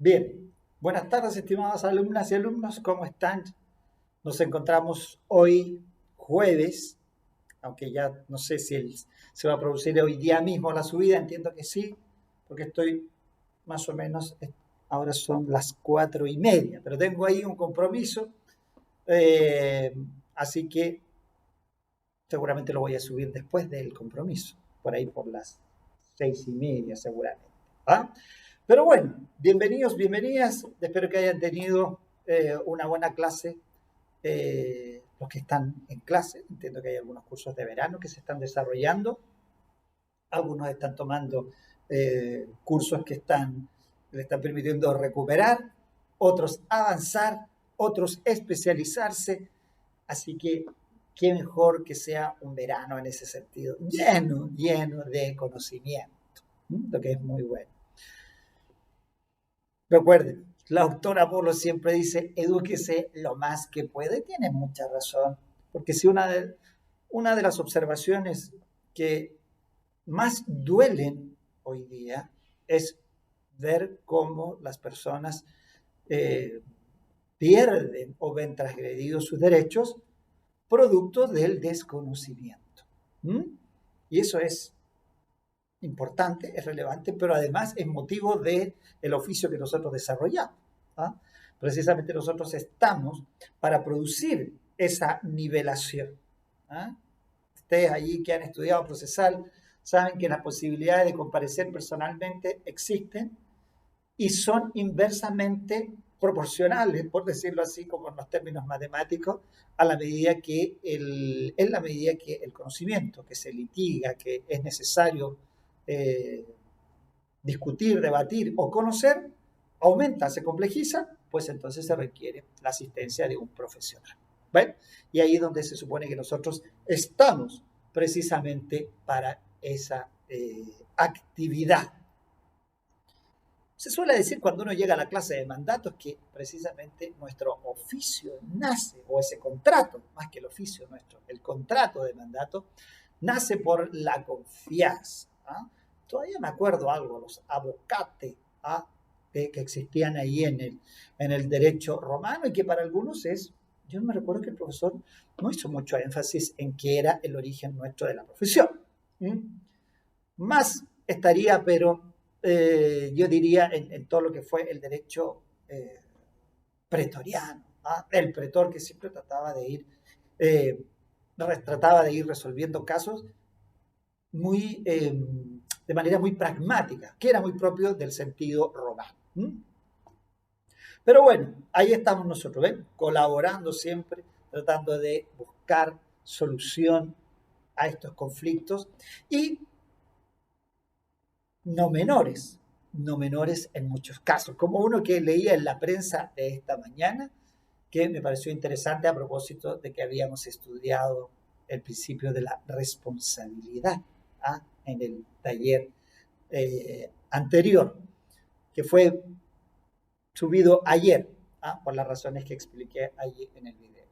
Bien, buenas tardes, estimadas alumnas y alumnos, ¿cómo están? Nos encontramos hoy jueves, aunque ya no sé si se va a producir hoy día mismo la subida, entiendo que sí, porque estoy más o menos, ahora son las 4:30, pero tengo ahí un compromiso, eh, así que seguramente lo voy a subir después del compromiso, por ahí por las 6:30 seguramente. ¿Ah? Pero bueno, bienvenidos, bienvenidas. Espero que hayan tenido una buena clase. Los que están en clase, entiendo que hay algunos cursos de verano que se están desarrollando. Algunos están tomando cursos que le están permitiendo recuperar, otros avanzar, otros especializarse. Así que qué mejor que sea un verano en ese sentido, lleno, lleno de conocimiento, lo que es muy bueno. Recuerden, la autora Polo siempre dice, edúquese lo más que puede. Tiene mucha razón, porque si una de las observaciones que más duelen hoy día es ver cómo las personas eh, pierden o ven transgredidos sus derechos producto del desconocimiento. ¿Mm? Y eso es importante, es relevante, pero además es motivo del oficio que nosotros desarrollamos. ¿Ah? Precisamente nosotros estamos para producir esa nivelación. ¿Ah? Ustedes allí que han estudiado procesal saben que las posibilidades de comparecer personalmente existen y son inversamente proporcionales, por decirlo así, como en los términos matemáticos, a la medida que en la medida que el conocimiento que se litiga, que es necesario eh, discutir, debatir o conocer, aumenta, se complejiza, pues entonces se requiere la asistencia de un profesional. ¿Ven? Y ahí es donde se supone que nosotros estamos precisamente para esa actividad. Se suele decir cuando uno llega a la clase de mandatos que precisamente nuestro oficio nace, o ese contrato, más que el oficio nuestro, el contrato de mandato, nace por la confianza. ¿Ah? Todavía me acuerdo algo, los abocate ¿ah? que existían ahí en el derecho romano y que para algunos yo me recuerdo que el profesor no hizo mucho énfasis en qué era el origen nuestro de la profesión. ¿Mm? Más estaría, pero yo diría en todo lo que fue el derecho pretoriano, ¿ah? El pretor que siempre eh, trataba de ir resolviendo casos muy, de manera muy pragmática, que era muy propio del sentido romano. Pero bueno, ahí estamos nosotros, ¿ven? Colaborando siempre, tratando de buscar solución a estos conflictos y no menores, no menores en muchos casos, como uno que leía en la prensa de esta mañana, que me pareció interesante a propósito de que habíamos estudiado el principio de la responsabilidad ¿ah? En el taller anterior, que fue subido ayer, ¿ah? Por las razones que expliqué allí en el video.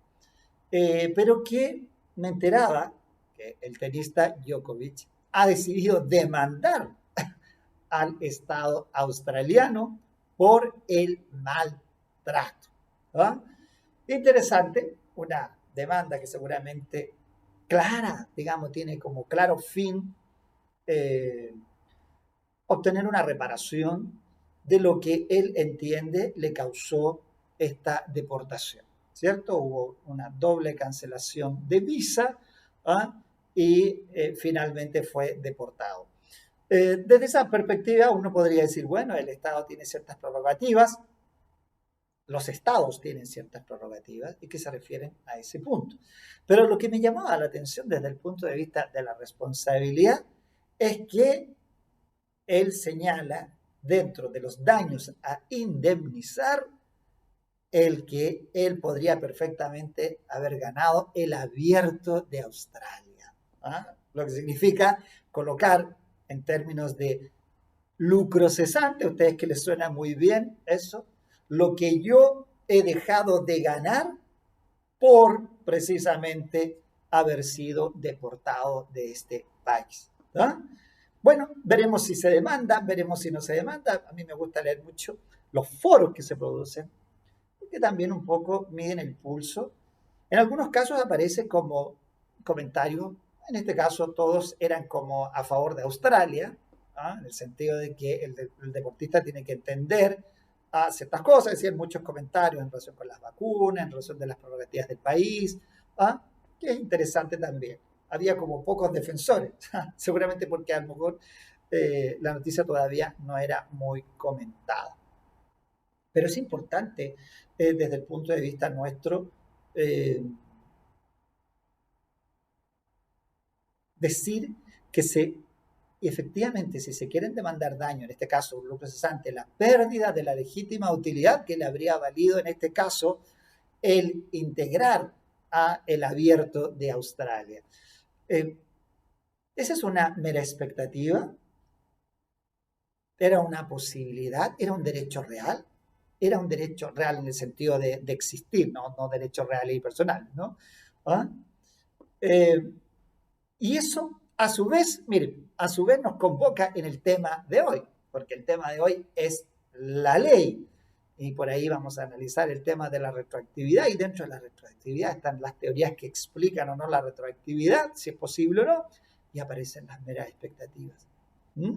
Pero que me enteraba que el tenista Djokovic ha decidido demandar al Estado australiano por el maltrato. ¿Ah? Interesante, una demanda que seguramente clara, digamos, tiene como claro fin eh, obtener una reparación de lo que él entiende le causó esta deportación, ¿cierto? Hubo una doble cancelación de visa ¿ah? Y finalmente fue deportado. Desde esa perspectiva uno podría decir, bueno, el Estado tiene ciertas prerrogativas, los estados tienen ciertas prerrogativas y que se refieren a ese punto. Pero lo que me llamaba la atención desde el punto de vista de la responsabilidad es que él señala dentro de los daños a indemnizar el que él podría perfectamente haber ganado el abierto de Australia. ¿Ah? Lo que significa colocar en términos de lucro cesante, a ustedes que les suena muy bien eso, lo que yo he dejado de ganar por precisamente haber sido deportado de este país. ¿Ah? Bueno, veremos si se demanda, veremos si no se demanda. A mí me gusta leer mucho los foros que se producen, porque también un poco miden el pulso. En algunos casos aparece como comentario, en este caso todos eran como a favor de Australia, ¿ah? En el sentido de que el deportista tiene que entender ciertas cosas, decían muchos comentarios en relación con las vacunas, en relación de las prerrogativas del país, ¿ah? Que es interesante también. Había como pocos defensores, seguramente porque a lo mejor la noticia todavía no era muy comentada. Pero es importante desde el punto de vista nuestro eh, decir que efectivamente, si se quieren demandar daño, en este caso un lucro cesante, la pérdida de la legítima utilidad que le habría valido en este caso el integrar a el abierto de Australia. ¿Esa es una mera expectativa? ¿Era una posibilidad? ¿Era un derecho real? Era un derecho real en el sentido de existir, ¿no? No derechos reales y personales, ¿no? ¿Ah? Y eso, a su vez, miren, a su vez nos convoca en el tema de hoy, porque el tema de hoy es la ley. Y por ahí vamos a analizar el tema de la retroactividad, y dentro de la retroactividad están las teorías que explican o no la retroactividad, si es posible o no, y aparecen las meras expectativas. ¿Mm?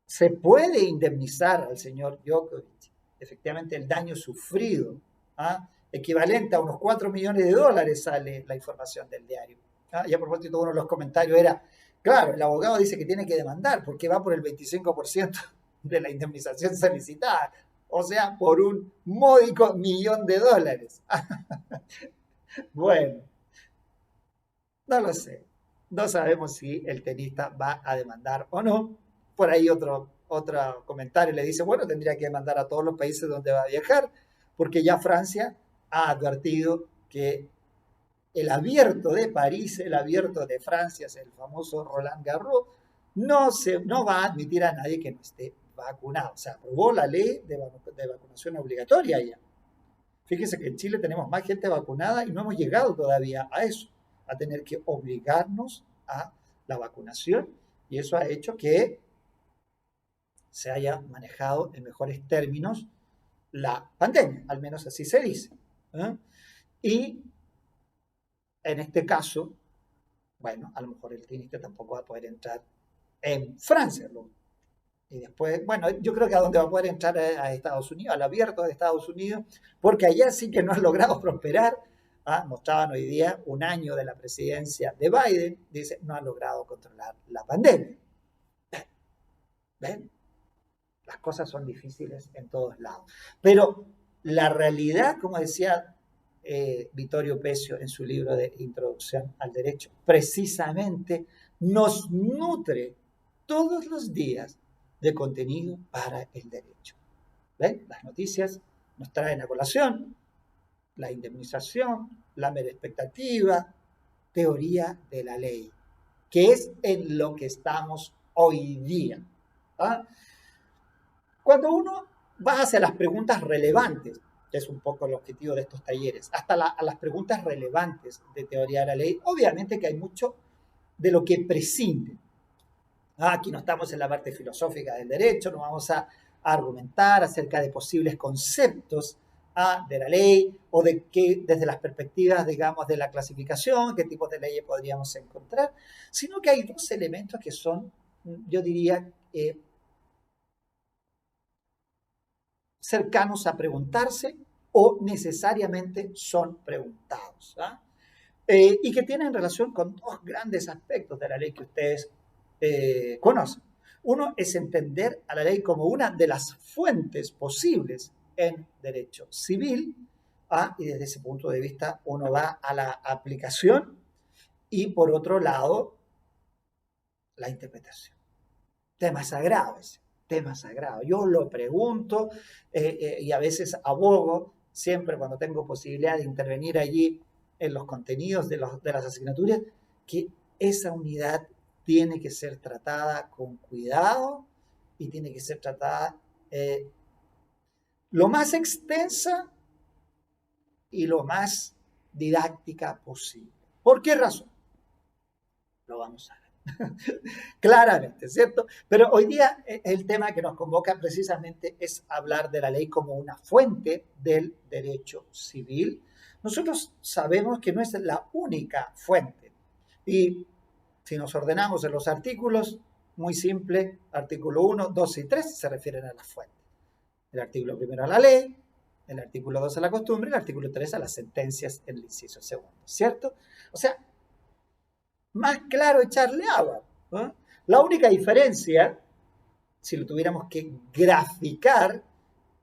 Se puede indemnizar al señor Djokovic, efectivamente, el daño sufrido, ¿ah? Equivalente a unos 4 millones de dólares, sale la información del diario. ¿Ah? Y a propósito, uno de los comentarios era, claro, el abogado dice que tiene que demandar porque va por el 25% de la indemnización solicitada, o sea, por un módico $1.000.000. Bueno, no lo sé. No sabemos si el tenista va a demandar o no. Por ahí otro comentario le dice, bueno, tendría que demandar a todos los países donde va a viajar, porque ya Francia ha advertido que el abierto de París, el abierto de Francia, es el famoso Roland Garros, no va a admitir a nadie que no esté vacunado. O sea, aprobó la ley de vacunación obligatoria ya. Fíjese que en Chile tenemos más gente vacunada y no hemos llegado todavía a eso, a tener que obligarnos a la vacunación, y eso ha hecho que se haya manejado en mejores términos la pandemia, al menos así se dice. ¿Eh? Y en este caso, bueno, a lo mejor el tenista tampoco va a poder entrar en Francia. Y después, bueno, yo creo que a donde va a poder entrar a Estados Unidos, al abierto de Estados Unidos, porque allá sí que no han logrado prosperar. Mostraban hoy día un año de la presidencia de Biden, dice, no han logrado controlar la pandemia. ¿Ven? Las cosas son difíciles en todos lados. Pero la realidad, como decía Vittorio Pesio en su libro de Introducción al Derecho, precisamente nos nutre todos los días de contenido para el derecho. ¿Ven? Las noticias nos traen a colación la indemnización, la mera expectativa, teoría de la ley, que es en lo que estamos hoy día. ¿Ah? Cuando uno va hacia las preguntas relevantes, que es un poco el objetivo de estos talleres, hasta a las preguntas relevantes de teoría de la ley, obviamente que hay mucho de lo que prescinde. Aquí no estamos en la parte filosófica del derecho, no vamos a argumentar acerca de posibles conceptos de la ley o de qué, desde las perspectivas, digamos, de la clasificación, qué tipos de leyes podríamos encontrar, sino que hay dos elementos que son, yo diría, cercanos a preguntarse o necesariamente son preguntados. Y que tienen relación con dos grandes aspectos de la ley que ustedes conocen. Uno es entender a la ley como una de las fuentes posibles en derecho civil, y desde ese punto de vista uno va a la aplicación, y por otro lado, la interpretación. Tema sagrado ese, tema sagrado. Yo lo pregunto y a veces abogo, siempre cuando tengo posibilidad de intervenir allí en los contenidos de las asignaturas, que esa unidad tiene que ser tratada con cuidado y tiene que ser tratada lo más extensa y lo más didáctica posible. ¿Por qué razón? Lo vamos a ver. Claramente, ¿cierto? Pero hoy día el tema que nos convoca precisamente es hablar de la ley como una fuente del derecho civil. Nosotros sabemos que no es la única fuente. Y si nos ordenamos en los artículos, muy simple, artículo 1, 2 y 3 se refieren a las fuentes. El artículo primero a la ley, el artículo 2 a la costumbre, el artículo 3 a las sentencias en el inciso segundo, ¿cierto? O sea, más claro echarle agua, ¿no? La única diferencia, si lo tuviéramos que graficar,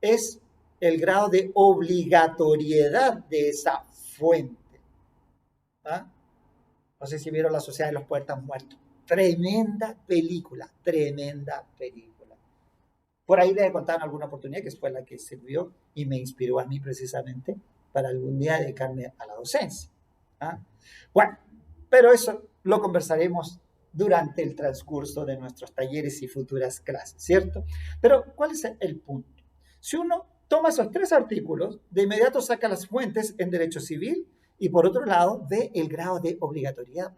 es el grado de obligatoriedad de esa fuente. ¿Ah? No sé si vieron La Sociedad de los Poetas Muertos. Tremenda película, tremenda película. Por ahí les he contado en alguna oportunidad que fue la que sirvió y me inspiró a mí precisamente para algún día dedicarme a la docencia. ¿Ah? Bueno, pero eso lo conversaremos durante el transcurso de nuestros talleres y futuras clases, ¿cierto? Pero, ¿cuál es el punto? Si uno toma esos tres artículos, de inmediato saca las fuentes en derecho civil y por otro lado ve el grado de obligatoriedad.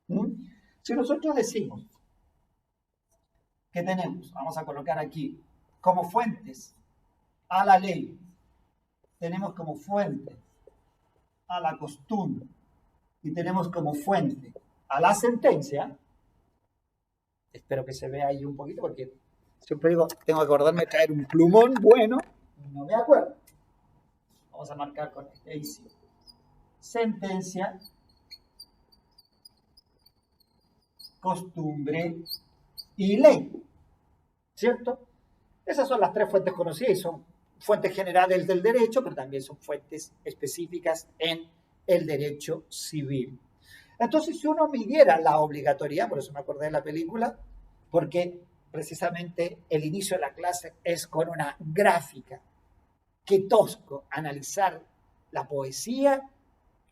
¿Mm? Si nosotros decimos que tenemos, vamos a colocar aquí, como fuentes a la ley, tenemos como fuente a la costumbre y tenemos como fuente a la sentencia, espero que se vea ahí un poquito porque siempre digo, tengo que acordarme de traer un plumón bueno, no me acuerdo. Vamos a marcar con este ahí sí. Sentencia, costumbre y ley, ¿cierto? Esas son las tres fuentes conocidas y son fuentes generales del derecho, pero también son fuentes específicas en el derecho civil. Entonces, si uno midiera la obligatoriedad, por eso me acordé de la película, porque precisamente el inicio de la clase es con una gráfica. Qué tosco analizar la poesía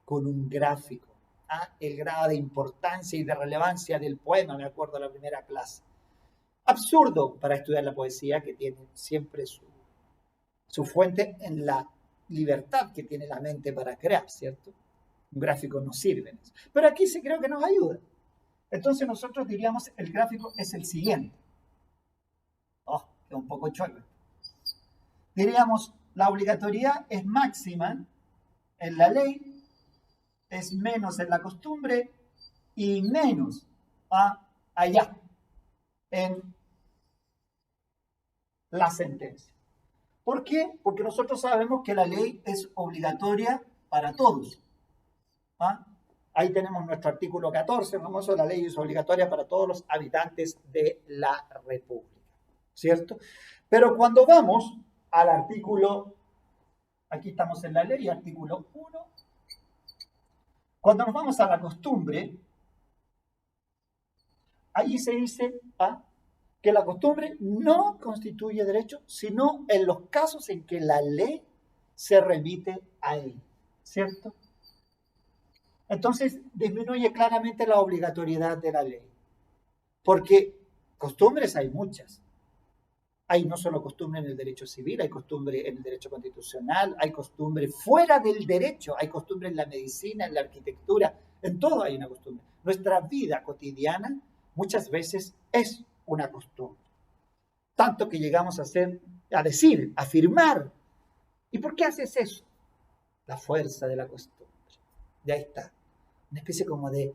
con un gráfico. ¿Ah? El grado de importancia y de relevancia del poema, me acuerdo de la primera clase. Absurdo para estudiar la poesía, que tiene siempre su fuente en la libertad que tiene la mente para crear, ¿cierto? Un gráfico no sirve. Pero aquí sí creo que nos ayuda. Entonces nosotros diríamos, el gráfico es el siguiente. Oh, que un poco chueco. Diríamos, la obligatoriedad es máxima en la ley, es menos en la costumbre y menos allá, en la sentencia. ¿Por qué? Porque nosotros sabemos que la ley es obligatoria para todos. ¿Ah? Ahí tenemos nuestro artículo 14, famoso, la ley es obligatoria para todos los habitantes de la República, ¿cierto? Pero cuando vamos al artículo, aquí estamos en la ley, artículo 1, cuando nos vamos a la costumbre, ahí se dice que la costumbre no constituye derecho, sino en los casos en que la ley se remite a él, ¿cierto? Entonces disminuye claramente la obligatoriedad de la ley, porque costumbres hay muchas. Hay no solo costumbre en el derecho civil, hay costumbre en el derecho constitucional, hay costumbre fuera del derecho, hay costumbre en la medicina, en la arquitectura, en todo hay una costumbre. Nuestra vida cotidiana muchas veces es una costumbre. Tanto que llegamos a decir, a afirmar. ¿Y por qué haces eso? La fuerza de la costumbre. Y ahí está. Una especie como de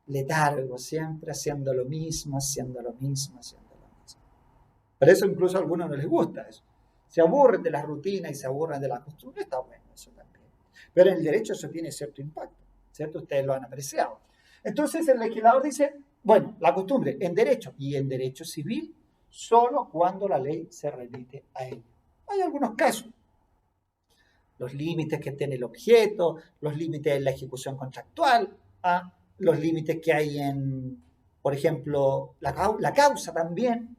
letargo, siempre haciendo lo mismo, haciendo lo mismo, haciendo lo mismo. Por eso incluso a algunos no les gusta eso. Se aburren de la rutina y se aburren de la costumbre, está bueno eso también. Pero en el derecho eso tiene cierto impacto, ¿cierto? Ustedes lo han apreciado. Entonces el legislador dice, bueno, la costumbre en derecho y en derecho civil, solo cuando la ley se remite a ello. Hay algunos casos. Los límites que tiene el objeto, los límites en la ejecución contractual, los límites que hay en, por ejemplo, la causa también,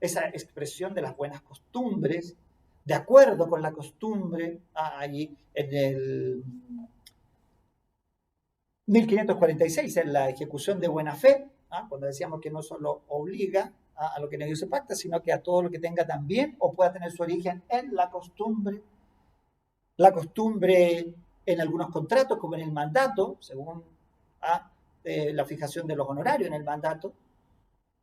esa expresión de las buenas costumbres, de acuerdo con la costumbre, allí en el 1546, en la ejecución de buena fe, cuando decíamos que no solo obliga a lo que no se pacta, sino que a todo lo que tenga también o pueda tener su origen en la costumbre en algunos contratos, como en el mandato, según la fijación de los honorarios en el mandato,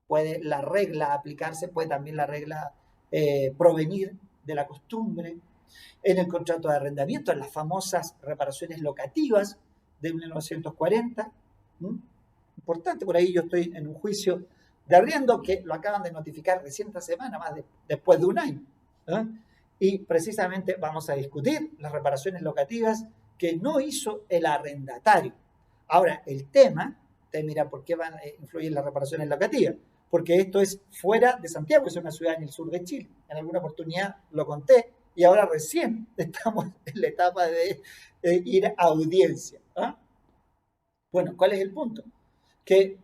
puede la regla aplicarse, puede también la regla provenir de la costumbre, en el contrato de arrendamiento, en las famosas reparaciones locativas de 1940. ¿Mm? Importante, por ahí yo estoy en un juicio de arriendo que lo acaban de notificar recién esta semana, después de un año. ¿Eh? Y precisamente vamos a discutir las reparaciones locativas que no hizo el arrendatario. Ahora, el tema, te mira, ¿por qué van a influir las reparaciones locativas? Porque esto es fuera de Santiago, es una ciudad en el sur de Chile. En alguna oportunidad lo conté y ahora recién estamos en la etapa de ir a audiencia. ¿Ah? Bueno, ¿cuál es el punto? Que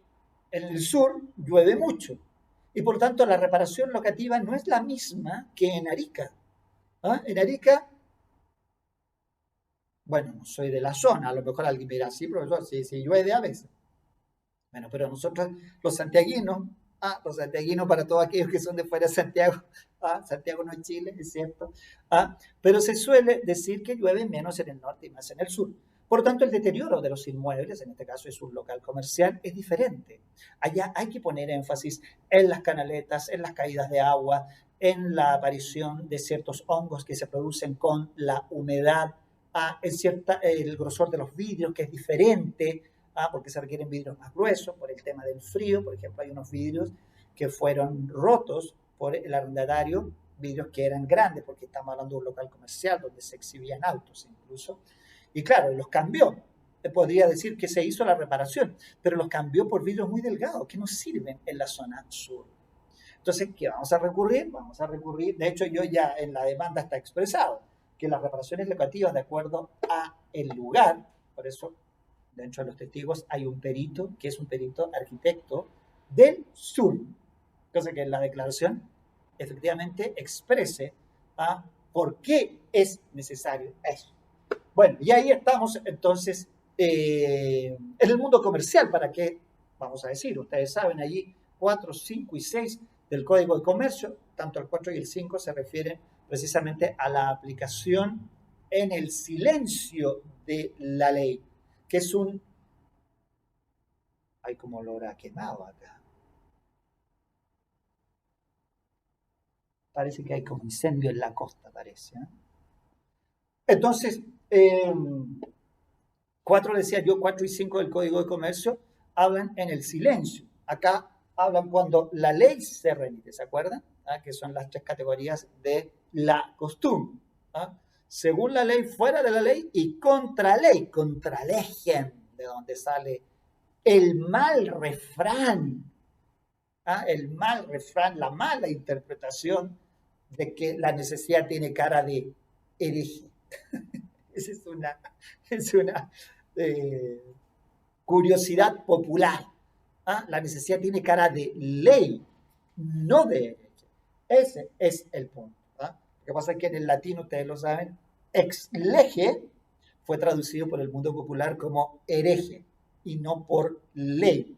en el sur llueve mucho y por tanto la reparación locativa no es la misma que en Arica. ¿Ah? En Arica, bueno, no soy de la zona, a lo mejor alguien me dirá, sí, profesor, sí llueve a veces. Bueno, pero nosotros, los santiaguinos para todos aquellos que son de fuera de Santiago, Santiago no es Chile, es cierto, pero se suele decir que llueve menos en el norte y más en el sur. Por tanto, el deterioro de los inmuebles, en este caso es un local comercial, es diferente. Allá hay que poner énfasis en las canaletas, en las caídas de agua, en la aparición de ciertos hongos que se producen con la humedad, el grosor de los vidrios, que es diferente, porque se requieren vidrios más gruesos por el tema del frío. Por ejemplo, hay unos vidrios que fueron rotos por el arrendatario, vidrios que eran grandes, porque estamos hablando de un local comercial donde se exhibían autos incluso. Y claro, los cambió. Podría decir que se hizo la reparación, pero los cambió por vidrios muy delgados que no sirven en la zona sur. Entonces, ¿qué vamos a recurrir? Vamos a recurrir, de hecho yo ya en la demanda está expresado, que las reparaciones locativas de acuerdo a el lugar, por eso dentro de los testigos hay un perito, que es un perito arquitecto del sur, cosa que en la declaración efectivamente exprese por qué es necesario eso. Bueno, y ahí estamos entonces en el mundo comercial, ¿para qué? Vamos a decir, ustedes saben, allí 4, 5 y 6 del Código de Comercio, tanto el 4 y el 5 se refieren precisamente a la aplicación en el silencio de la ley, que es un... Hay como olor a quemado acá. Parece que hay como incendio en la costa, parece. ¿Eh? Entonces, 4 decía yo, 4 y 5 del Código de Comercio hablan en el silencio. Acá hablan cuando la ley se remite, ¿se acuerdan? Que son las 3 categorías de la costumbre. Según la ley, fuera de la ley y contra ley, contra legem, de donde sale el mal refrán, la mala interpretación de que la necesidad tiene cara de hereje. Esa es una curiosidad popular. La necesidad tiene cara de ley, no de hereje. Ese es el punto. Lo que pasa es que en el latín, ustedes lo saben, ex lege fue traducido por el mundo popular como hereje y no por ley.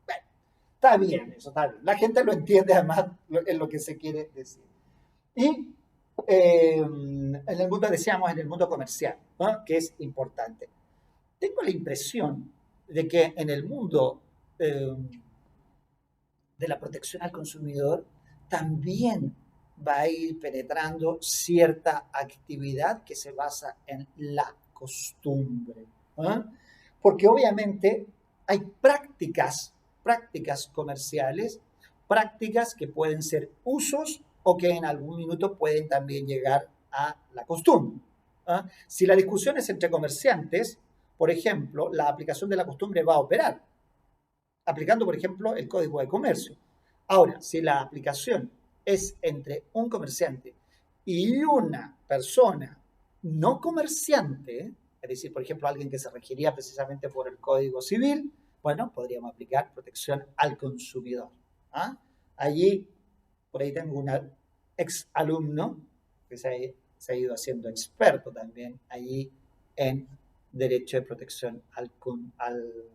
Bueno, está bien eso, está bien. La gente lo entiende además en lo que se quiere decir. Y en el mundo, decíamos, en el mundo comercial, ¿no? Que es importante. Tengo la impresión de que en el mundo de la protección al consumidor también va a ir penetrando cierta actividad que se basa en la costumbre. ¿Eh? Porque obviamente hay prácticas comerciales, prácticas que pueden ser usos o que en algún minuto pueden también llegar a la costumbre. ¿Eh? Si la discusión es entre comerciantes, por ejemplo, la aplicación de la costumbre va a operar, aplicando, por ejemplo, el Código de Comercio. Ahora, si la aplicación es entre un comerciante y una persona no comerciante, es decir, por ejemplo, alguien que se regiría precisamente por el Código Civil, bueno, podríamos aplicar protección al consumidor. Allí, por ahí tengo un ex alumno que se ha ido haciendo experto también allí en derecho de protección al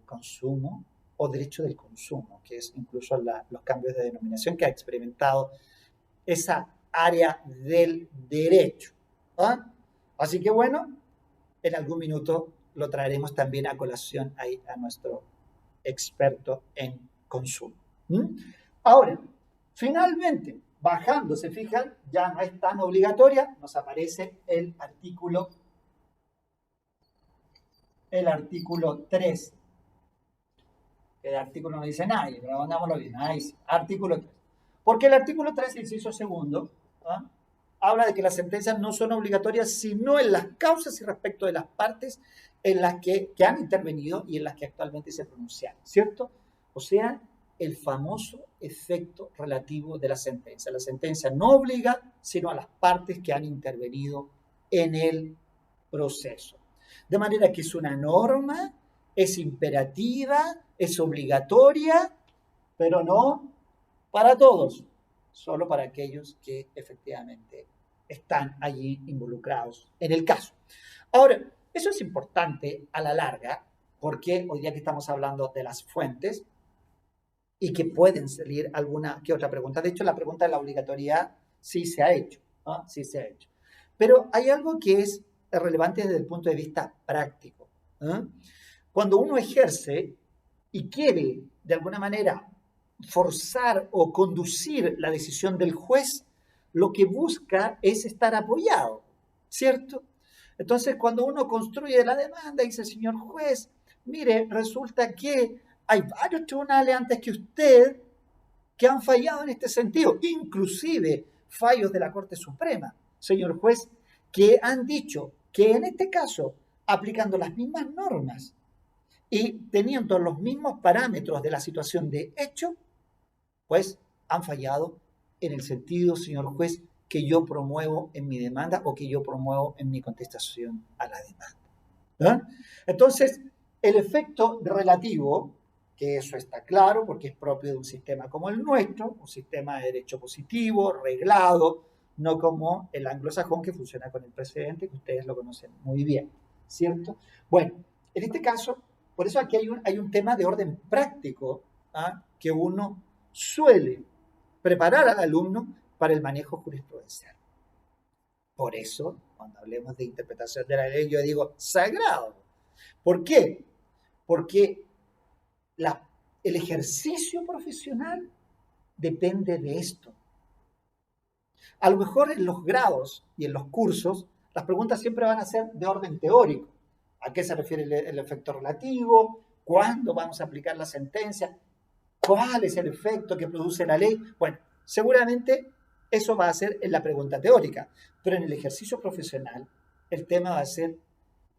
consumo o derecho del consumo, que es incluso los cambios de denominación que ha experimentado esa área del derecho. Así que bueno, en algún minuto lo traeremos también a colación ahí a nuestro experto en consumo. ¿Mm? Ahora, finalmente, bajando, se fijan, ya no es tan obligatoria, nos aparece el artículo 3. El artículo no dice nadie, pero pongámoslo bien. Ahí sí, artículo 3. Porque el artículo 3, inciso segundo, ¿ah? Habla de que las sentencias no son obligatorias sino en las causas y respecto de las partes en las que han intervenido y en las que actualmente se pronunciaron, ¿cierto? O sea, el famoso efecto relativo de la sentencia. La sentencia no obliga sino a las partes que han intervenido en el proceso. De manera que es una norma, es imperativa, es obligatoria, pero no para todos, solo para aquellos que efectivamente están allí involucrados en el caso. Ahora, eso es importante a la larga, porque hoy día que estamos hablando de las fuentes y que pueden salir alguna que otra pregunta. De hecho, la pregunta de la obligatoriedad sí se ha hecho, ¿no? Sí se ha hecho. Pero hay algo que es relevante desde el punto de vista práctico. ¿Eh? Cuando uno ejerce y quiere, de alguna manera, forzar o conducir la decisión del juez, lo que busca es estar apoyado, ¿cierto? Entonces, cuando uno construye la demanda, dice, señor juez, mire, resulta que hay varios tribunales antes que usted que han fallado en este sentido, inclusive fallos de la Corte Suprema, señor juez, que han dicho que en este caso, aplicando las mismas normas y teniendo los mismos parámetros de la situación de hecho, pues han fallado en el sentido, señor juez, que yo promuevo en mi demanda o que yo promuevo en mi contestación a la demanda. ¿Eh? Entonces, el efecto relativo, que eso está claro porque es propio de un sistema como el nuestro, un sistema de derecho positivo, reglado, no como el anglosajón que funciona con el precedente, que ustedes lo conocen muy bien, ¿cierto? Bueno, en este caso, por eso aquí hay un tema de orden práctico, ¿ah? Que uno suele preparar al alumno para el manejo jurisprudencial. Por eso, cuando hablemos de interpretación de la ley, yo digo sagrado. ¿Por qué? Porque el ejercicio profesional depende de esto. A lo mejor en los grados y en los cursos, las preguntas siempre van a ser de orden teórico. ¿A qué se refiere el efecto relativo? ¿Cuándo vamos a aplicar la sentencia? ¿Cuál es el efecto que produce la ley? Bueno, seguramente eso va a ser en la pregunta teórica, pero en el ejercicio profesional el tema va a ser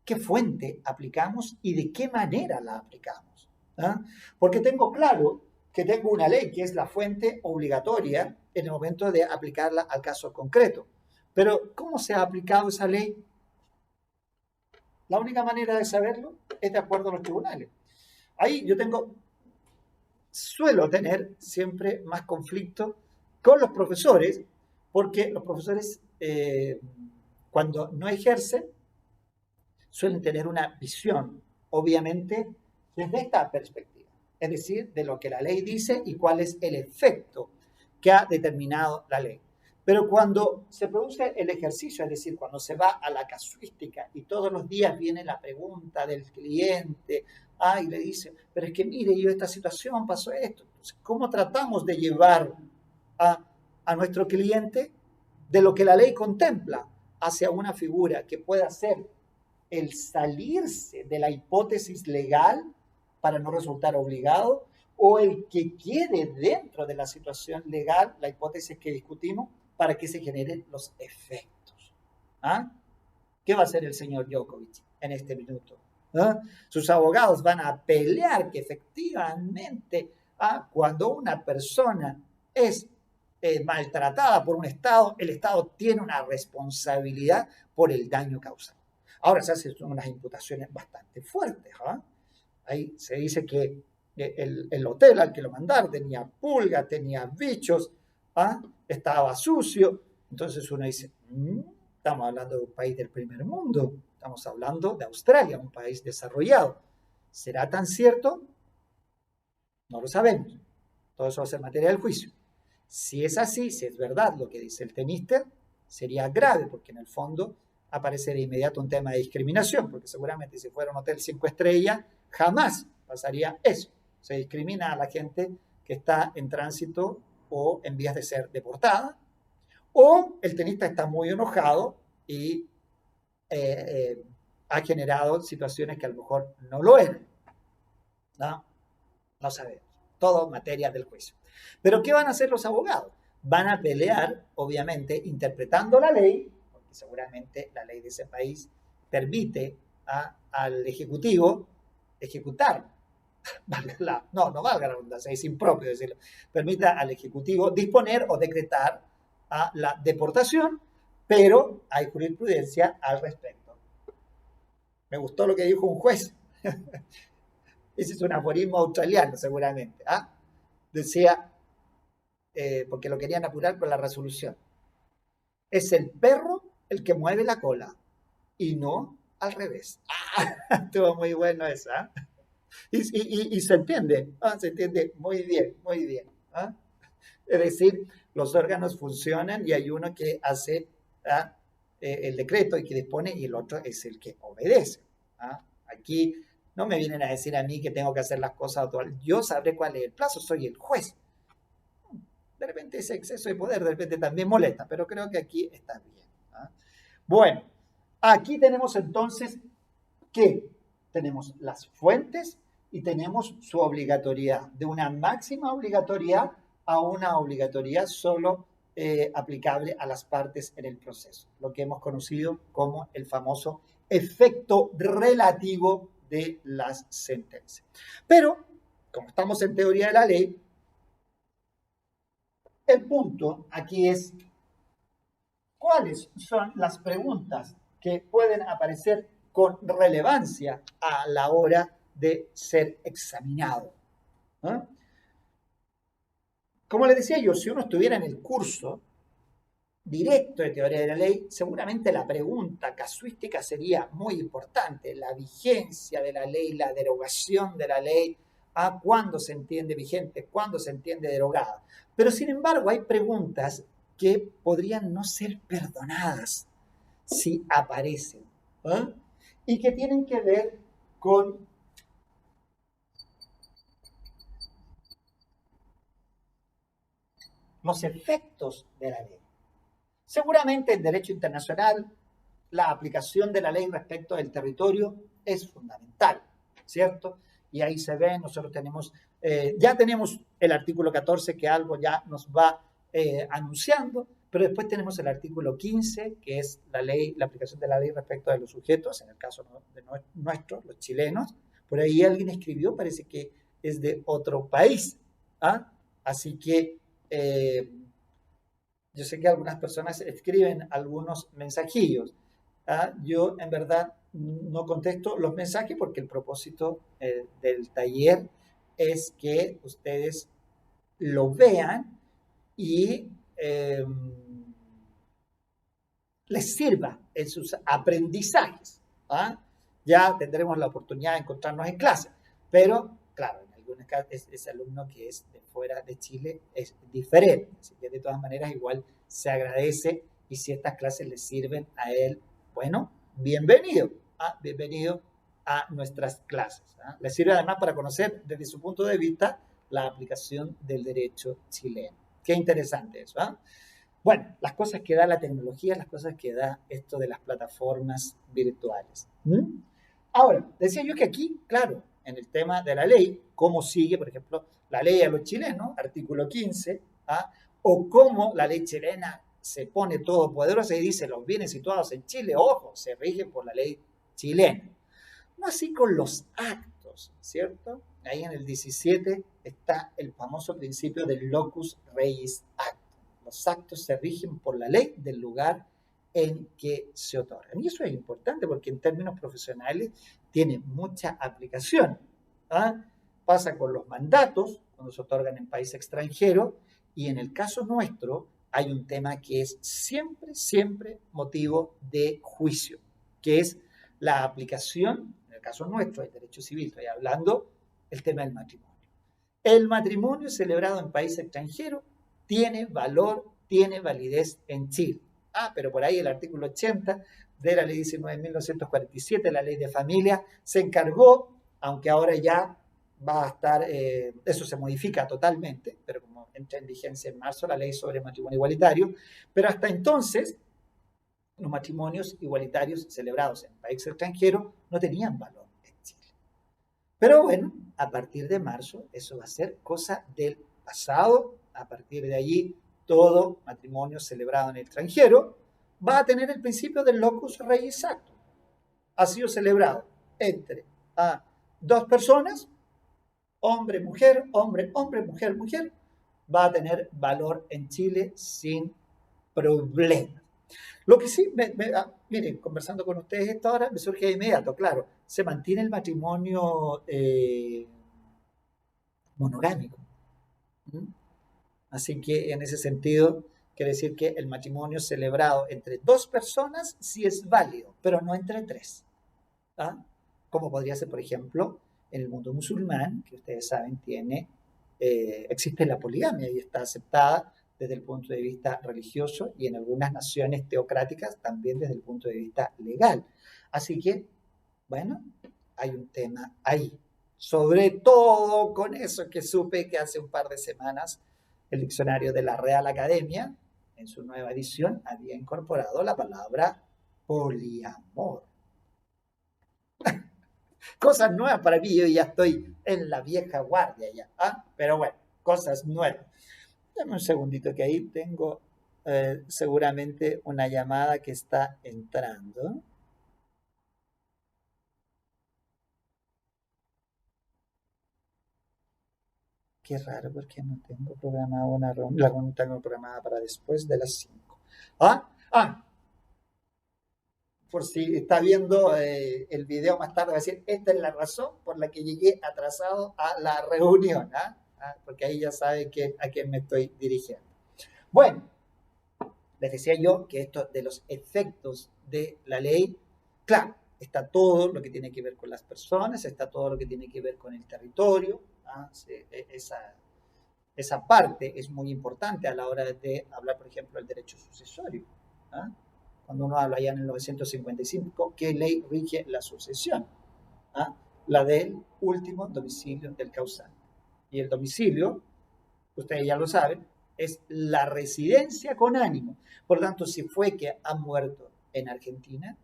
qué fuente aplicamos y de qué manera la aplicamos. ¿Ah? Porque tengo claro que tengo una ley que es la fuente obligatoria en el momento de aplicarla al caso concreto. Pero ¿cómo se ha aplicado esa ley? La única manera de saberlo es de acuerdo a los tribunales. Ahí yo suelo tener siempre más conflicto con los profesores, porque los profesores cuando no ejercen suelen tener una visión, obviamente, desde esta perspectiva, es decir, de lo que la ley dice y cuál es el efecto que ha determinado la ley. Pero cuando se produce el ejercicio, es decir, cuando se va a la casuística y todos los días viene la pregunta del cliente, y le dice, pero es que mire, yo esta situación pasó esto. Entonces, ¿cómo tratamos de llevar a nuestro cliente de lo que la ley contempla hacia una figura que pueda ser el salirse de la hipótesis legal para no resultar obligado o el que quede dentro de la situación legal, la hipótesis que discutimos, para que se generen los efectos? ¿Ah? ¿Qué va a hacer el señor Djokovic en este minuto? ¿Ah? Sus abogados van a pelear que efectivamente cuando una persona es maltratada por un Estado, el Estado tiene una responsabilidad por el daño causado. Ahora se hacen unas imputaciones bastante fuertes. ¿Ah? Ahí se dice que el hotel al que lo mandaron tenía pulgas, tenía bichos, estaba sucio. Entonces uno dice, estamos hablando de un país del primer mundo, estamos hablando de Australia, un país desarrollado. ¿Será tan cierto? No lo sabemos. Todo eso va a ser materia del juicio. Si es así, si es verdad lo que dice el tenista, sería grave, porque en el fondo aparece de inmediato un tema de discriminación, porque seguramente si fuera un hotel 5 estrellas, jamás pasaría eso. Se discrimina a la gente que está en tránsito o en vías de ser deportada, o el tenista está muy enojado y ha generado situaciones que a lo mejor no lo eran. ¿No? No sabemos. Todo materia del juicio. Pero ¿qué van a hacer los abogados? Van a pelear, obviamente, interpretando la ley, porque seguramente la ley de ese país permite al Ejecutivo ejecutar. No valga la redundancia, es impropio decirlo. Permite al Ejecutivo disponer o decretar la deportación, pero hay jurisprudencia al respecto. Me gustó lo que dijo un juez. Ese es un aforismo australiano, seguramente. Decía, porque lo querían apurar con la resolución, es el perro el que mueve la cola y no al revés. Estuvo muy bueno eso. Y se entiende muy bien, muy bien. Es decir, los órganos funcionan y hay uno que hace el decreto y que dispone y el otro es el que obedece. Aquí no me vienen a decir a mí que tengo que hacer las cosas, yo sabré cuál es el plazo, soy el juez. De repente ese exceso de poder de repente también molesta, pero creo que aquí está bien. Bueno, aquí tenemos entonces que tenemos las fuentes y tenemos su obligatoriedad, de una máxima obligatoriedad a una obligatoriedad solo aplicable a las partes en el proceso, lo que hemos conocido como el famoso efecto relativo de las sentencias. Pero, como estamos en teoría de la ley, el punto aquí es cuáles son las preguntas que pueden aparecer con relevancia a la hora de ser examinado. Como les decía yo, si uno estuviera en el curso directo de teoría de la ley, seguramente la pregunta casuística sería muy importante, la vigencia de la ley, la derogación de la ley, a cuándo se entiende vigente, cuándo se entiende derogada. Pero sin embargo hay preguntas que podrían no ser perdonadas si aparecen, y que tienen que ver con los efectos de la ley. Seguramente en derecho internacional la aplicación de la ley respecto del territorio es fundamental, ¿cierto? Y ahí se ve, nosotros tenemos, ya tenemos el artículo 14 que algo ya nos va anunciando, pero después tenemos el artículo 15, que es la ley, la aplicación de la ley respecto de los sujetos, en el caso de nuestros, los chilenos. Por ahí alguien escribió, parece que es de otro país. Así que yo sé que algunas personas escriben algunos mensajillos. Yo en verdad no contesto los mensajes porque el propósito del taller es que ustedes lo vean y les sirva en sus aprendizajes. Ya tendremos la oportunidad de encontrarnos en clase, pero claro, en algunos casos ese alumno que es de fuera de Chile es diferente, así que de todas maneras igual se agradece y si estas clases les sirven a él, bueno, bienvenido, bienvenido a nuestras clases. Les sirve además para conocer desde su punto de vista la aplicación del derecho chileno. Qué interesante eso. Bueno, las cosas que da la tecnología, las cosas que da esto de las plataformas virtuales. Ahora, decía yo que aquí, claro, en el tema de la ley, cómo sigue, por ejemplo, la ley a los chilenos, artículo 15, o cómo la ley chilena se pone todopoderosa y dice los bienes situados en Chile, ojo, se rigen por la ley chilena. No así con los actos, ¿cierto? Ahí en el 17 está el famoso principio del locus regis actus. Los actos se rigen por la ley del lugar en que se otorgan. Y eso es importante porque en términos profesionales tiene mucha aplicación. Pasa con los mandatos, cuando se otorgan en país extranjero, y en el caso nuestro hay un tema que es siempre, siempre motivo de juicio, que es la aplicación, en el caso nuestro, del derecho civil, estoy hablando, el tema del matrimonio. El matrimonio celebrado en país extranjero tiene valor, tiene validez en Chile. Pero por ahí el artículo 80 de la ley 19.947, la ley de familia, se encargó, aunque ahora ya va a estar, eso se modifica totalmente, pero como entra en vigencia en marzo la ley sobre matrimonio igualitario, pero hasta entonces los matrimonios igualitarios celebrados en países extranjeros no tenían valor en Chile. Pero bueno, a partir de marzo eso va a ser cosa del pasado. A partir de allí, todo matrimonio celebrado en el extranjero va a tener el principio del locus regis actum. Ha sido celebrado entre dos personas, hombre, mujer, hombre, hombre, mujer, mujer, va a tener valor en Chile sin problema. Lo que sí, miren, conversando con ustedes esta hora, me surge de inmediato, claro, se mantiene el matrimonio monogámico. ¿Mm? Así que en ese sentido, quiere decir que el matrimonio celebrado entre dos personas sí es válido, pero no entre tres. ¿Ah? Como podría ser, por ejemplo, en el mundo musulmán, que ustedes saben, existe la poligamia y está aceptada desde el punto de vista religioso y en algunas naciones teocráticas también desde el punto de vista legal. Así que, bueno, hay un tema ahí. Sobre todo con eso que supe que hace un par de semanas el diccionario de la Real Academia, en su nueva edición, había incorporado la palabra poliamor. Cosas nuevas para mí, yo ya estoy en la vieja guardia ya, pero bueno, cosas nuevas. Dame un segundito que ahí tengo seguramente una llamada que está entrando. Qué raro porque no tengo programada una reunión, la reunión tengo programada para después de las 5. Por si está viendo el video más tarde, va a decir, esta es la razón por la que llegué atrasado a la reunión, porque ahí ya sabe a quién me estoy dirigiendo. Bueno, les decía yo que esto de los efectos de la ley, claro, está todo lo que tiene que ver con las personas, está todo lo que tiene que ver con el territorio, esa parte es muy importante a la hora de hablar, por ejemplo, del derecho sucesorio. Cuando uno habla ya en el 955, ¿qué ley rige la sucesión? La del último domicilio del causante. Y el domicilio, ustedes ya lo saben, es la residencia con ánimo. Por lo tanto, si fue que ha muerto en Argentina,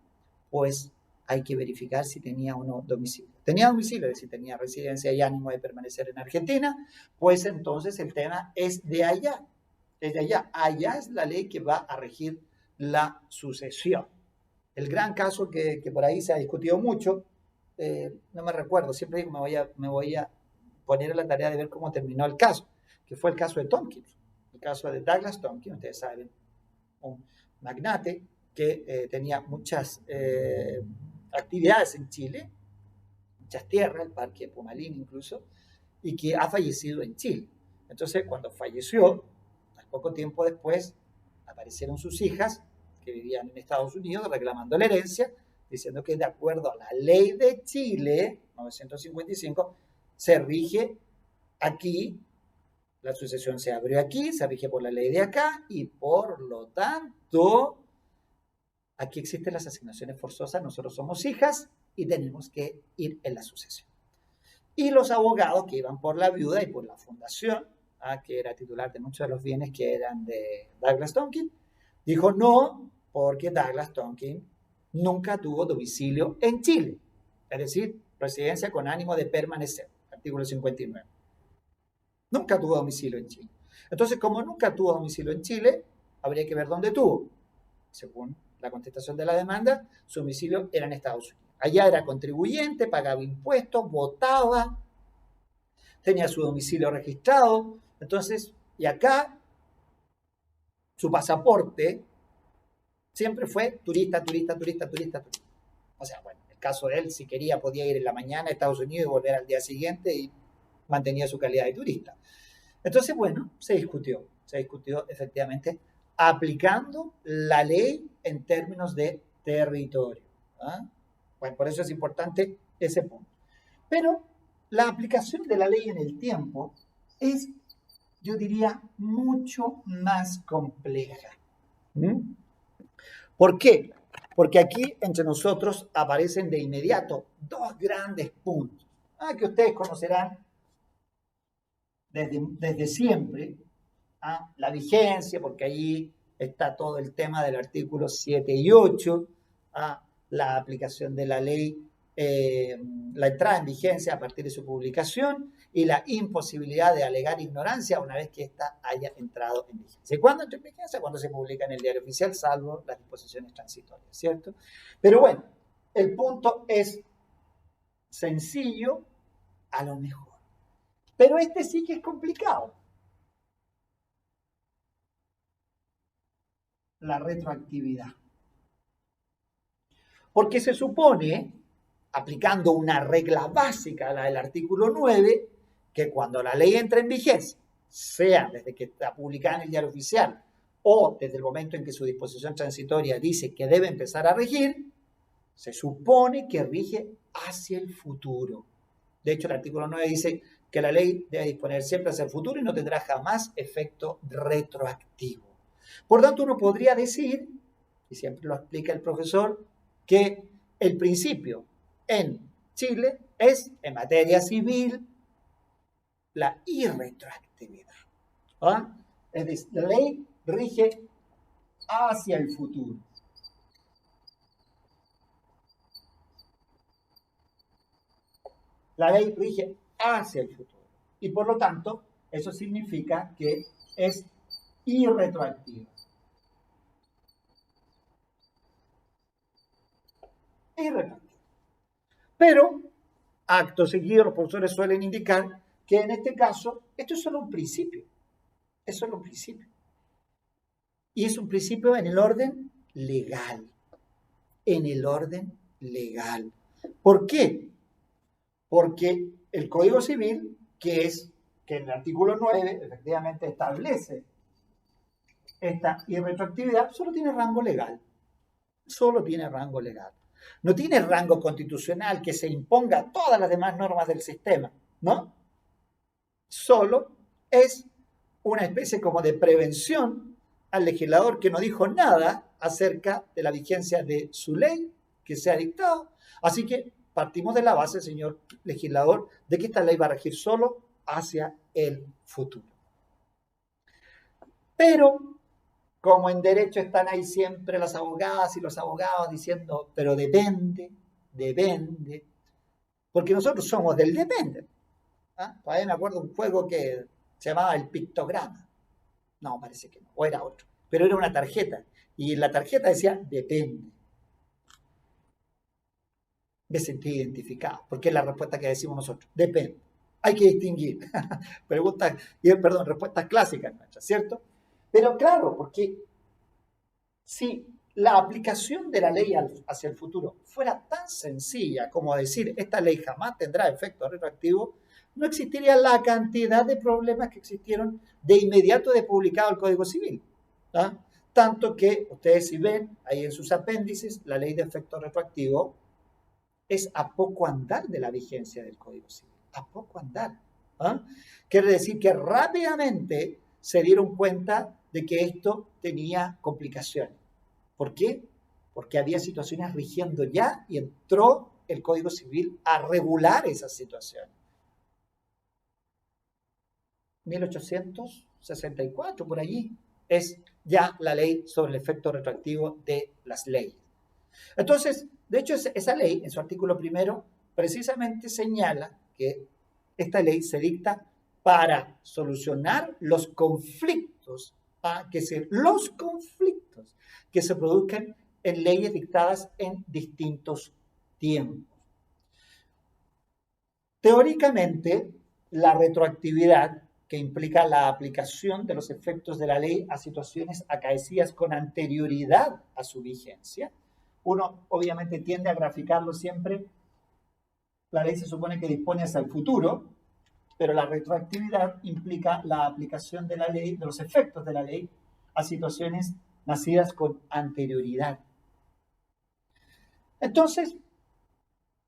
pues hay que verificar si tenía o no domicilio. Tenía domicilio, es decir, tenía residencia y ánimo de permanecer en Argentina, pues entonces el tema es de allá. Es de allá. Allá es la ley que va a regir la sucesión. El gran caso que por ahí se ha discutido mucho, no me recuerdo, siempre digo me voy a poner a la tarea de ver cómo terminó el caso, que fue el caso de Tompkins, el caso de Douglas Tompkins, ustedes saben, un magnate que tenía muchas actividades en Chile, muchas tierras, el parque Pumalín incluso, y que ha fallecido en Chile. Entonces, cuando falleció, al poco tiempo después, aparecieron sus hijas, que vivían en Estados Unidos, reclamando la herencia, diciendo que de acuerdo a la ley de Chile, 955, se rige aquí, la sucesión se abrió aquí, se rige por la ley de acá, y por lo tanto, aquí existen las asignaciones forzosas, nosotros somos hijas y tenemos que ir en la sucesión. Y los abogados que iban por la viuda y por la fundación, que era titular de muchos de los bienes que eran de Douglas Tompkins, dijo no, porque Douglas Tompkins nunca tuvo domicilio en Chile, es decir, residencia con ánimo de permanecer, artículo 59. Nunca tuvo domicilio en Chile. Entonces, como nunca tuvo domicilio en Chile, habría que ver dónde tuvo. Según la contestación de la demanda, su domicilio era en Estados Unidos. Allá era contribuyente, pagaba impuestos, votaba, tenía su domicilio registrado. Entonces, y acá su pasaporte siempre fue turista, turista, turista, turista, turista. O sea, bueno, el caso de él, si quería, podía ir en la mañana a Estados Unidos y volver al día siguiente y mantenía su calidad de turista. Entonces, bueno, se discutió efectivamente aplicando la ley en términos de territorio. Bueno, por eso es importante ese punto. Pero la aplicación de la ley en el tiempo es, yo diría, mucho más compleja. ¿Por qué? Porque aquí entre nosotros aparecen de inmediato dos grandes puntos que ustedes conocerán desde siempre, la vigencia, porque allí está todo el tema del artículo 7 y 8, la aplicación de la ley, la entrada en vigencia a partir de su publicación y la imposibilidad de alegar ignorancia una vez que ésta haya entrado en vigencia. ¿Y cuándo entra en vigencia? Cuando se publica en el diario oficial, salvo las disposiciones transitorias, ¿cierto? Pero bueno, el punto es sencillo a lo mejor. Pero este sí que es complicado. La retroactividad. Porque se supone, aplicando una regla básica, la del artículo 9, que cuando la ley entra en vigencia, sea desde que está publicada en el diario oficial o desde el momento en que su disposición transitoria dice que debe empezar a regir, se supone que rige hacia el futuro. De hecho, el artículo 9 dice que la ley debe disponer siempre hacia el futuro y no tendrá jamás efecto retroactivo. Por tanto, uno podría decir, y siempre lo explica el profesor, que el principio en Chile es, en materia civil, la irretroactividad. Es decir, la ley rige hacia el futuro. La ley rige hacia el futuro. Y por lo tanto, eso significa que es irretroactiva. Irretroactiva. Pero, acto seguido, los profesores suelen indicar que en este caso, esto es solo un principio. Es solo un principio. Y es un principio en el orden legal. En el orden legal. ¿Por qué? Porque el Código Civil, que en el artículo 9 efectivamente establece esta irretroactividad, solo tiene rango legal. Solo tiene rango legal. No tiene rango constitucional que se imponga a todas las demás normas del sistema, ¿no? Solo es una especie como de prevención al legislador que no dijo nada acerca de la vigencia de su ley que se ha dictado. Así que partimos de la base, señor legislador, de que esta ley va a regir solo hacia el futuro. Pero, como en derecho están ahí siempre las abogadas y los abogados diciendo, pero depende, porque nosotros somos del depende. Todavía me acuerdo un juego que se llamaba el pictograma. No, parece que no, o era otro. Pero era una tarjeta, y la tarjeta decía depende. Me sentí identificado, porque es la respuesta que decimos nosotros, depende. Hay que distinguir. Respuestas clásicas nuestras, ¿cierto? Pero claro, porque si la aplicación de la ley hacia el futuro fuera tan sencilla como decir esta ley jamás tendrá efecto retroactivo, no existiría la cantidad de problemas que existieron de inmediato de publicado el Código Civil. Tanto que ustedes si ven ahí en sus apéndices, la ley de efecto retroactivo es a poco andar de la vigencia del Código Civil. A poco andar. Quiere decir que rápidamente se dieron cuenta de que esto tenía complicaciones. ¿Por qué? Porque había situaciones rigiendo ya y entró el Código Civil a regular esas situaciones. 1864, por allí, es ya la ley sobre el efecto retroactivo de las leyes. Entonces, de hecho, esa ley, en su artículo primero, precisamente señala que esta ley se dicta para solucionar los conflictos que se produzcan en leyes dictadas en distintos tiempos. Teóricamente, la retroactividad, que implica la aplicación de los efectos de la ley a situaciones acaecidas con anterioridad a su vigencia, uno obviamente tiende a graficarlo siempre. La ley se supone que dispone hacia el futuro, pero la retroactividad implica la aplicación de la ley, de los efectos de la ley, a situaciones nacidas con anterioridad. Entonces,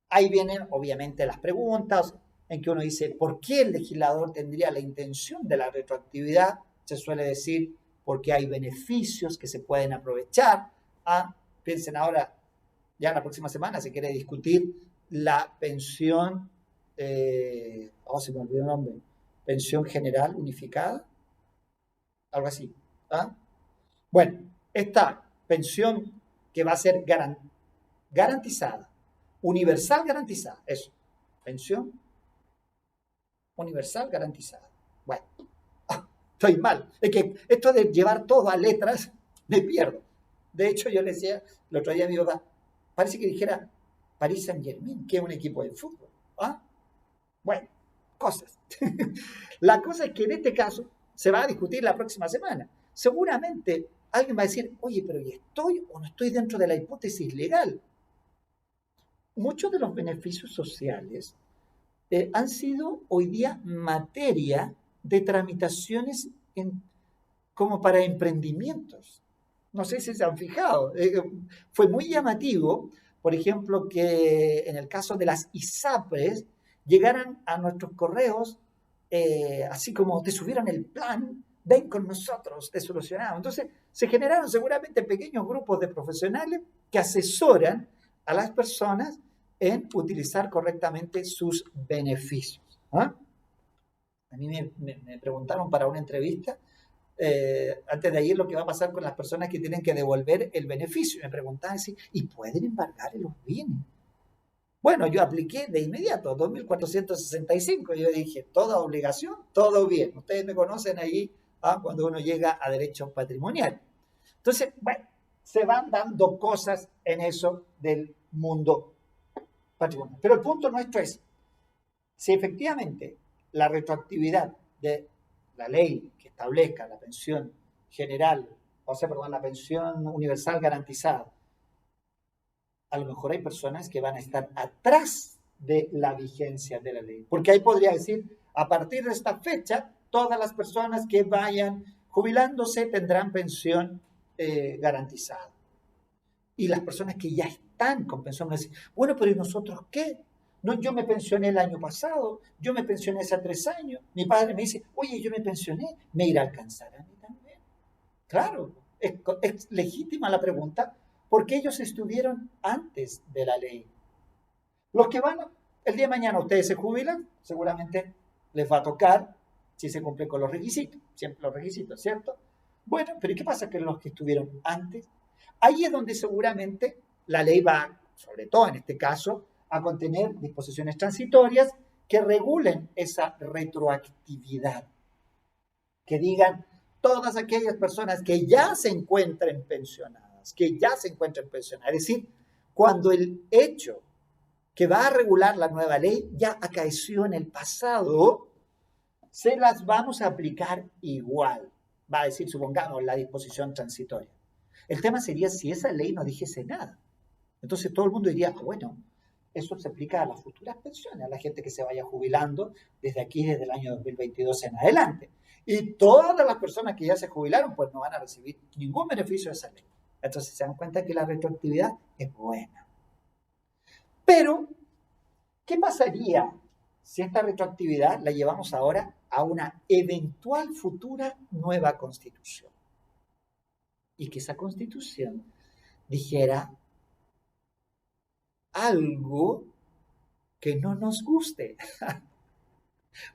ahí vienen obviamente las preguntas en que uno dice, ¿por qué el legislador tendría la intención de la retroactividad? Se suele decir, porque hay beneficios que se pueden aprovechar. Piensen ahora, ya la próxima semana se quiere discutir la pensión, se me olvidó el nombre, pensión general unificada, algo así. ¿Ah? Bueno, esta pensión que va a ser garantizada, universal garantizada, eso, pensión universal garantizada. Bueno, estoy mal. Es que esto de llevar todo a letras, me pierdo. De hecho, yo le decía el otro día a mi papá, parece que dijera Paris Saint-Germain, que es un equipo de fútbol. ¿Ah? Bueno, cosas. La cosa es que en este caso se va a discutir la próxima semana. Seguramente alguien va a decir, oye, pero ¿y estoy o no estoy dentro de la hipótesis legal? Muchos de los beneficios sociales han sido hoy día materia de tramitaciones como para emprendimientos. No sé si se han fijado. Fue muy llamativo, por ejemplo, que en el caso de las ISAPRES llegaran a nuestros correos, así como te subieron el plan, ven con nosotros, te solucionamos. Entonces, se generaron seguramente pequeños grupos de profesionales que asesoran a las personas en utilizar correctamente sus beneficios. ¿Ah? A mí me preguntaron para una entrevista antes de ayer lo que va a pasar con las personas que tienen que devolver el beneficio. Me preguntaban si, ¿y pueden embargar los bienes? Bueno, yo apliqué de inmediato, 2.465. Yo dije, toda obligación, todo bien. Ustedes me conocen ahí cuando uno llega a derechos patrimoniales. Entonces, bueno, se van dando cosas en eso del mundo patrimonial. Pero el punto nuestro es, si efectivamente la retroactividad de la ley que establezca la pensión general, o sea, perdón, la pensión universal garantizada, a lo mejor hay personas que van a estar atrás de la vigencia de la ley. Porque ahí podría decir, a partir de esta fecha, todas las personas que vayan jubilándose tendrán pensión garantizada. Y las personas que ya están con pensión van a decir, bueno, pero ¿y nosotros qué? No, yo me pensioné el año pasado, yo me pensioné hace 3 años. Mi padre me dice, oye, yo me pensioné, ¿me irá a alcanzar a mí también? Claro, es legítima la pregunta porque ellos estuvieron antes de la ley. Los que van, el día de mañana ustedes se jubilan, seguramente les va a tocar si se cumplen con los requisitos, siempre los requisitos, ¿cierto? Bueno, pero ¿y qué pasa con los que estuvieron antes? Ahí es donde seguramente la ley va, sobre todo en este caso, a contener disposiciones transitorias que regulen esa retroactividad, que digan todas aquellas personas que ya se encuentren pensionadas, es decir, cuando el hecho que va a regular la nueva ley ya acaeció en el pasado, se las vamos a aplicar igual, va a decir, supongamos, la disposición transitoria. El tema sería si esa ley no dijese nada. Entonces todo el mundo diría, bueno, eso se aplica a las futuras pensiones, a la gente que se vaya jubilando desde aquí, desde el año 2022 en adelante. Y todas las personas que ya se jubilaron, pues no van a recibir ningún beneficio de esa ley. Entonces se dan cuenta que la retroactividad es buena. Pero, ¿qué pasaría si esta retroactividad la llevamos ahora a una eventual futura nueva constitución? Y que esa constitución dijera algo que no nos guste.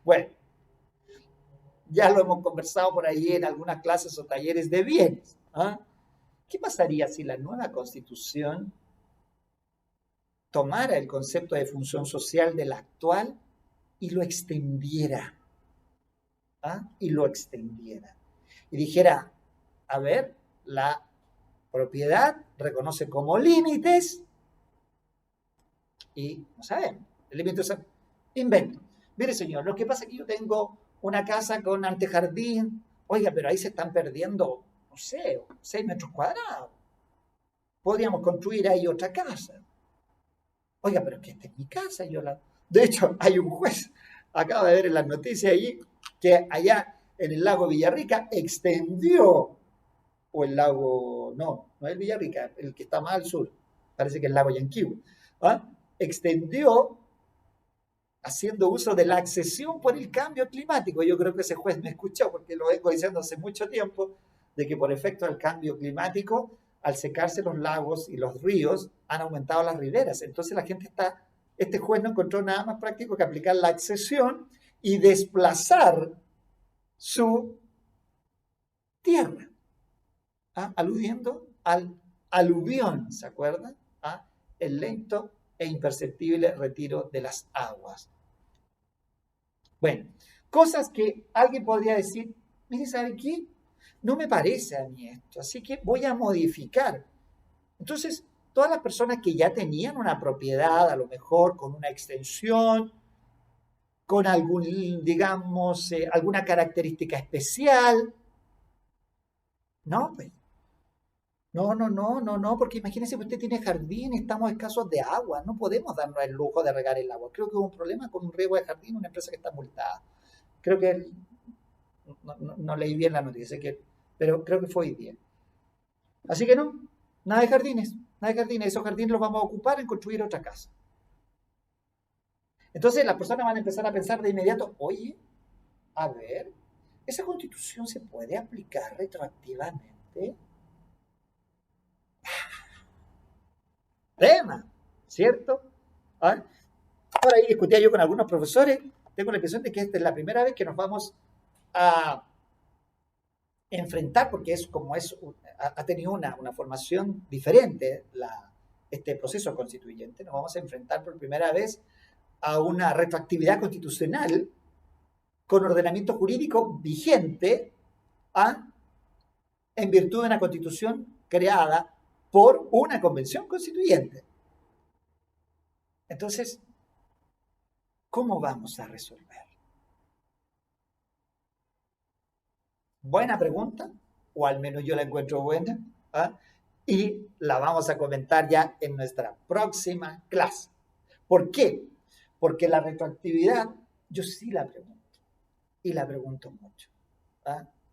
Bueno, ya lo hemos conversado por ahí en algunas clases o talleres de bienes. ¿Ah? ¿Qué pasaría si la nueva constitución tomara el concepto de función social de la actual y lo extendiera? ¿Ah? Y lo extendiera. Y dijera, a ver, la propiedad reconoce como límites y no sabemos. El límite es invento. Mire, señor, lo que pasa es que yo tengo una casa con antejardín. Oiga, pero ahí se están perdiendo, no sé, 6 metros cuadrados. Podríamos construir ahí otra casa. Oiga, pero es que esta es mi casa. De hecho, hay un juez, acabo de ver en las noticias allí, que allá en el lago Villarrica extendió, o el lago, no es el Villarrica, el que está más al sur, parece que es el lago Yanquihue, ¿ah? Extendió haciendo uso de la accesión por el cambio climático. Yo creo que ese juez me escuchó porque lo vengo diciendo hace mucho tiempo, de que por efecto del cambio climático, al secarse los lagos y los ríos, han aumentado las riberas. Entonces la gente este juez no encontró nada más práctico que aplicar la accesión y desplazar su tierra, aludiendo al aluvión, ¿se acuerdan? El lento e imperceptible retiro de las aguas. Bueno, cosas que alguien podría decir, mire, ¿sabe qué? No me parece a mí esto, así que voy a modificar. Entonces, todas las personas que ya tenían una propiedad, a lo mejor con una extensión, con algún, digamos, alguna característica especial, no, pues, no, porque imagínense que usted tiene jardín, estamos escasos de agua, no podemos darnos el lujo de regar el agua. Creo que hubo un problema con un riego de jardín, una empresa que está multada. Creo que no leí bien la noticia, pero creo que fue hoy día. Así que no, nada de jardines, nada de jardines. Esos jardines los vamos a ocupar en construir otra casa. Entonces las personas van a empezar a pensar de inmediato, oye, a ver, ¿esa constitución se puede aplicar retroactivamente? Tema, ¿cierto? Ahora ahí discutía yo con algunos profesores, tengo la impresión de que esta es la primera vez que nos vamos a enfrentar, porque es como ha tenido una formación diferente este proceso constituyente, nos vamos a enfrentar por primera vez a una retroactividad constitucional con ordenamiento jurídico vigente en virtud de una constitución creada por una convención constituyente. Entonces, ¿cómo vamos a resolver? Buena pregunta, o al menos yo la encuentro buena, y la vamos a comentar ya en nuestra próxima clase. ¿Por qué? Porque la retroactividad yo sí la pregunto, y la pregunto mucho,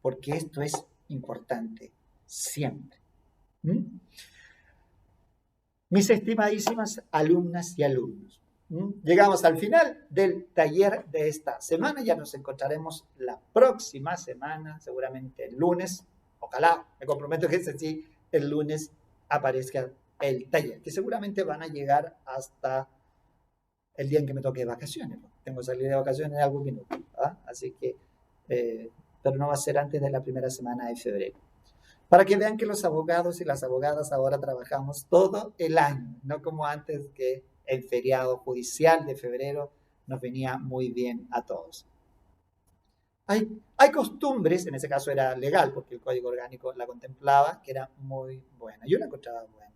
porque esto es importante siempre. Mis estimadísimas alumnas y alumnos, llegamos al final del taller de esta semana. Ya nos encontraremos la próxima semana, seguramente el lunes. Ojalá, me comprometo que sí, el lunes aparezca el taller, que seguramente van a llegar hasta el día en que me toque vacaciones. Tengo que salir de vacaciones en algún minuto, así que, pero no va a ser antes de la primera semana de febrero. Para que vean que los abogados y las abogadas ahora trabajamos todo el año, no como antes, que el feriado judicial de febrero nos venía muy bien a todos. Hay costumbres, en ese caso era legal, porque el Código Orgánico la contemplaba, que era muy buena. Yo la encontraba buena.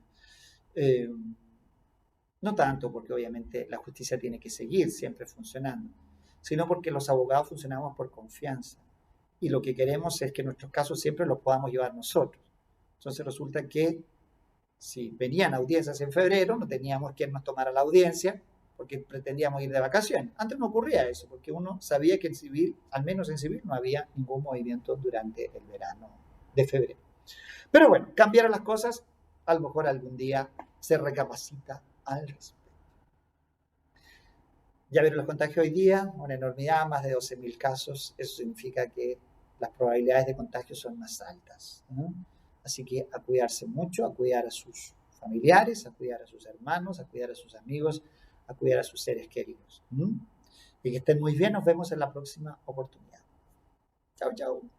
No tanto porque obviamente la justicia tiene que seguir siempre funcionando, sino porque los abogados funcionamos por confianza. Y lo que queremos es que nuestros casos siempre los podamos llevar nosotros. Entonces resulta que si venían audiencias en febrero, no teníamos quien nos tomara la audiencia porque pretendíamos ir de vacaciones. Antes no ocurría eso, porque uno sabía que en civil, al menos en civil, no había ningún movimiento durante el verano de febrero. Pero bueno, cambiaron las cosas, a lo mejor algún día se recapacita al respecto. Ya vieron los contagios hoy día, una enormidad, más de 12.000 casos. Eso significa que las probabilidades de contagio son más altas, ¿no? Así que a cuidarse mucho, a cuidar a sus familiares, a cuidar a sus hermanos, a cuidar a sus amigos, a cuidar a sus seres queridos. Y que estén muy bien, nos vemos en la próxima oportunidad. Chao, chao.